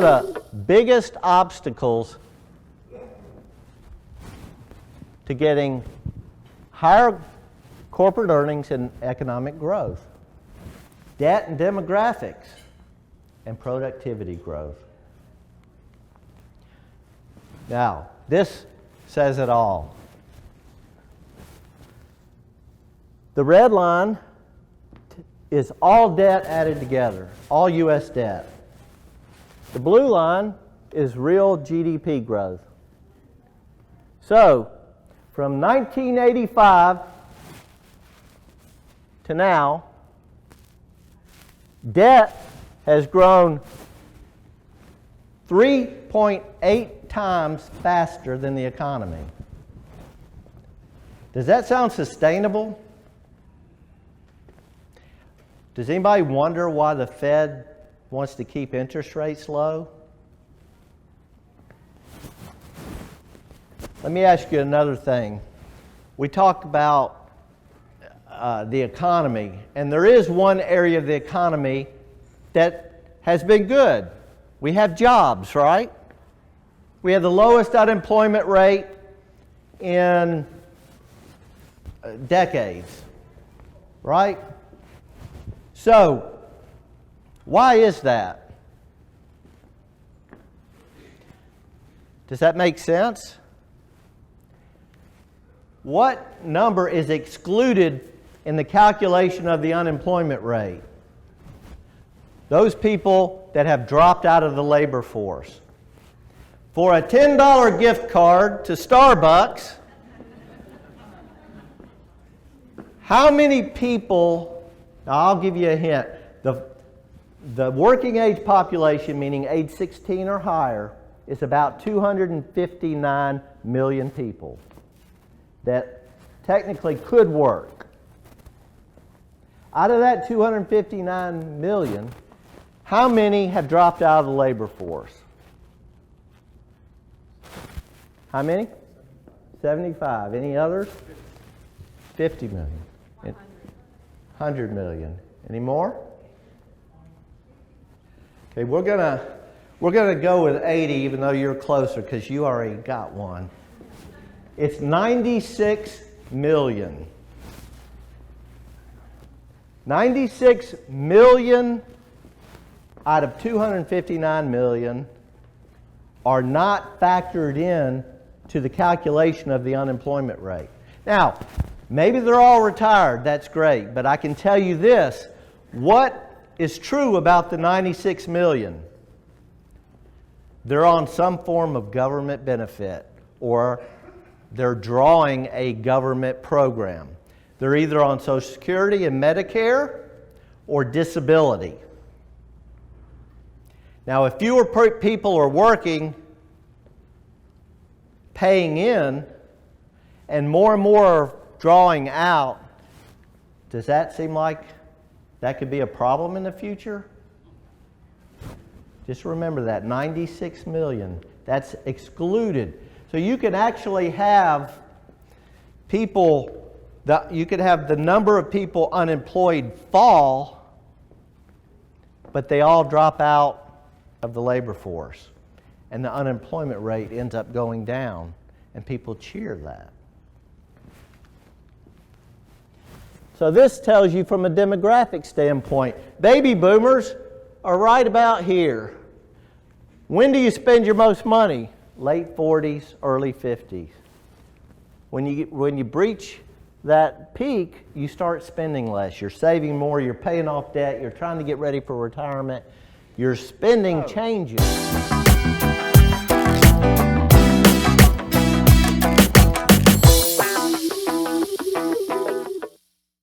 the biggest obstacles to getting higher corporate earnings and economic growth. Debt and demographics and productivity growth. Now, this says it all. The red line is all debt added together, all U.S. debt. The blue line is real GDP growth. So, from 1985 to now, debt has grown 3.8 times faster than the economy. Does that sound sustainable? Does anybody wonder why the Fed wants to keep interest rates low? Let me ask you another thing. We talk about the economy, and there is one area of the economy that has been good. We have jobs, right? We have the lowest unemployment rate in decades, right? So, why is that? Does that make sense? What number is excluded in the calculation of the unemployment rate? Those people that have dropped out of the labor force. For a $10 gift card to Starbucks, how many people, now I'll give you a hint, the working age population, meaning age 16 or higher, is about 259 million people that technically could work. Out of that 259 million, how many have dropped out of the labor force? How many? 75. Any others? 50 million. 100 million. Any more? Okay, we're gonna go with 80, even though you're closer, because you already got one. It's 96 million. 96 million out of 259 million are not factored in to the calculation of the unemployment rate. Now, maybe they're all retired, that's great, but I can tell you this, what is true about the 96 million? They're on some form of government benefit, or they're drawing a government program. They're either on Social Security and Medicare or disability. Now, if fewer people are working, paying in, and more are drawing out, does that seem like that could be a problem in the future? Just remember that, 96 million, that's excluded. So you can actually have people, you could have the number of people unemployed fall, but they all drop out of the labor force. And the unemployment rate ends up going down, and people cheer that. So this tells you from a demographic standpoint, baby boomers are right about here. When do you spend your most money? Late 40s, early 50s. When you breach that peak, you start spending less. You're saving more, you're paying off debt, you're trying to get ready for retirement. Your spending changes.